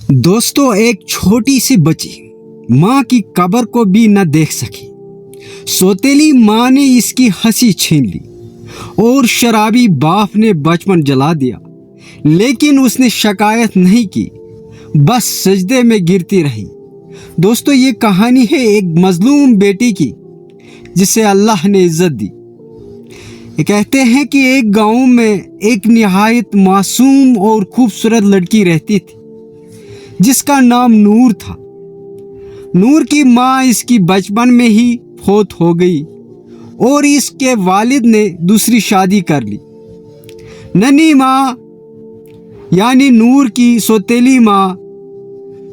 दोस्तों, एक छोटी सी बच्ची माँ की कब्र को भी न देख सकी। सौतेली माँ ने इसकी हंसी छीन ली और शराबी बाप ने बचपन जला दिया, लेकिन उसने शिकायत नहीं की, बस सजदे में गिरती रही। दोस्तों, ये कहानी है एक मजलूम बेटी की जिसे अल्लाह ने इज्जत दी। ये कहते हैं कि एक गांव में एक निहायत मासूम और खूबसूरत लड़की रहती थी जिसका नाम नूर था। नूर की माँ इसकी बचपन में ही फौत हो गई और इसके वालिद ने दूसरी शादी कर ली। नन्ही माँ यानी नूर की सौतेली माँ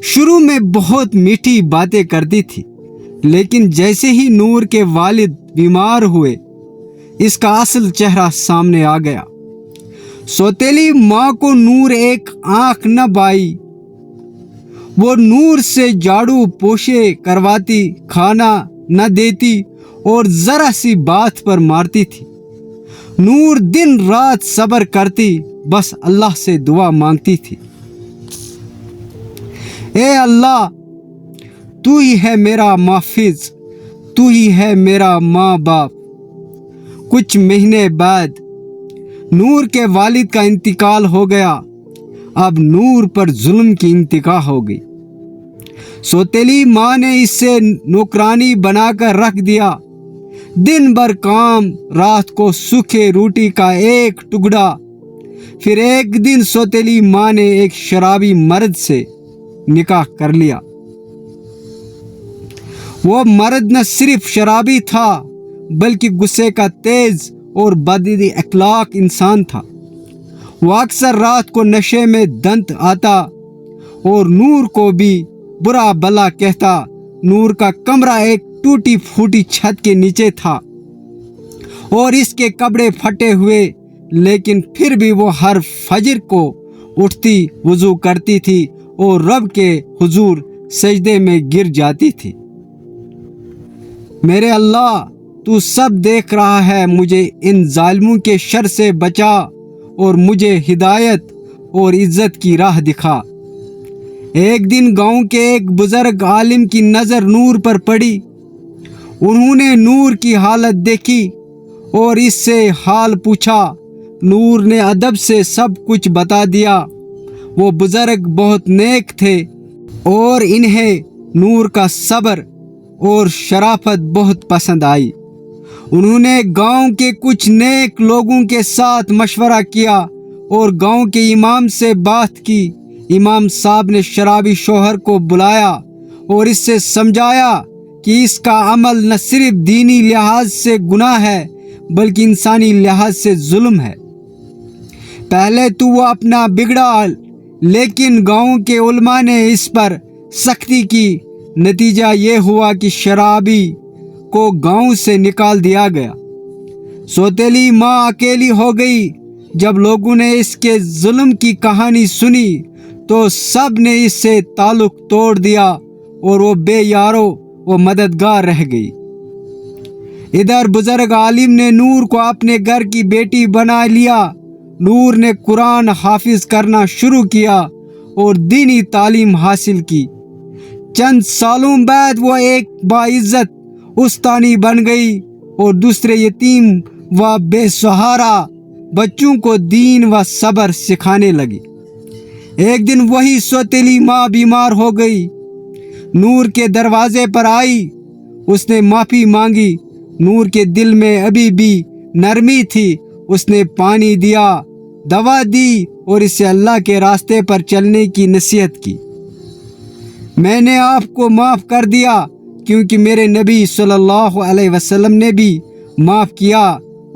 शुरू में बहुत मीठी बातें करती थी, लेकिन जैसे ही नूर के वालिद बीमार हुए, इसका असल चेहरा सामने आ गया। सौतेली माँ को नूर एक आंख न बाई। वो नूर से झाड़ू पोछे करवाती, खाना न देती और जरा सी बात पर मारती थी। नूर दिन रात सब्र करती, बस अल्लाह से दुआ मांगती थी। ए अल्लाह, तू ही है मेरा माफिज, तू ही है मेरा माँ बाप। कुछ महीने बाद नूर के वालिद का इंतकाल हो गया। अब नूर पर जुल्म की इंतहा हो गई। सौतेली माँ ने इसे नौकरानी बनाकर रख दिया। दिन भर काम, रात को सूखे रोटी का एक टुकड़ा। फिर एक दिन सौतेली माँ ने एक शराबी मर्द से निकाह कर लिया। वो मर्द न सिर्फ शराबी था, बल्कि गुस्से का तेज और बदी अखलाक इंसान था। वो अक्सर रात को नशे में दंत आता और नूर को भी बुरा भला कहता। नूर का कमरा एक टूटी फूटी छत के नीचे था और इसके कपड़े फटे हुए, लेकिन फिर भी वो हर फजर को उठती, वुजू करती थी और रब के हुजूर सजदे में गिर जाती थी। मेरे अल्लाह, तू सब देख रहा है, मुझे इन जालिमों के शर से बचा और मुझे हिदायत और इज्जत की राह दिखा। एक दिन गांव के एक बुजुर्ग आलिम की नज़र नूर पर पड़ी। उन्होंने नूर की हालत देखी और इससे हाल पूछा। नूर ने अदब से सब कुछ बता दिया। वो बुजुर्ग बहुत नेक थे और इन्हें नूर का सब्र और शराफत बहुत पसंद आई। उन्होंने गांव के कुछ नेक लोगों के साथ मशवरा किया और गांव के इमाम से बात की। इमाम साहब ने शराबी शौहर को बुलाया और इससे समझाया कि इसका अमल न सिर्फ दीनी लिहाज से गुनाह है, बल्कि इंसानी लिहाज से जुल्म है। पहले तो वो अपना बिगड़ा, लेकिन गांव के उलमा ने इस पर सख्ती की। नतीजा ये हुआ कि शराबी को गांव से निकाल दिया गया। सौतेली माँ अकेली हो गई। जब लोगों ने इसके जुल्म की कहानी सुनी तो सब ने इससे ताल्लुक तोड़ दिया और वो बेयारो वो मददगार रह गई। इधर बुजुर्ग आलिम ने नूर को अपने घर की बेटी बना लिया। नूर ने कुरान हाफिज करना शुरू किया और दीनी तालीम हासिल की। चंद सालों बाद वो एक बाइज्जत उस्तानी बन गई और दूसरे यतीम व बेसहारा बच्चों को दीन व सब्र सिखाने लगी। एक दिन वही सौतेली माँ बीमार हो गई। नूर के दरवाजे पर आई। उसने माफ़ी मांगी। नूर के दिल में अभी भी नरमी थी। उसने पानी दिया, दवा दी और इसे अल्लाह के रास्ते पर चलने की नसीहत की। मैंने आपको माफ़ कर दिया क्योंकि मेरे नबी सल्लल्लाहु अलैहि वसल्लम ने भी माफ़ किया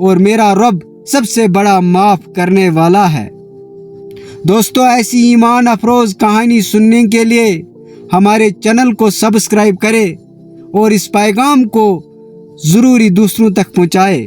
और मेरा रब सबसे बड़ा माफ़ करने वाला है। दोस्तों, ऐसी ईमान अफरोज़ कहानी सुनने के लिए हमारे चैनल को सब्सक्राइब करें और इस पैगाम को ज़रूरी दूसरों तक पहुँचाएं।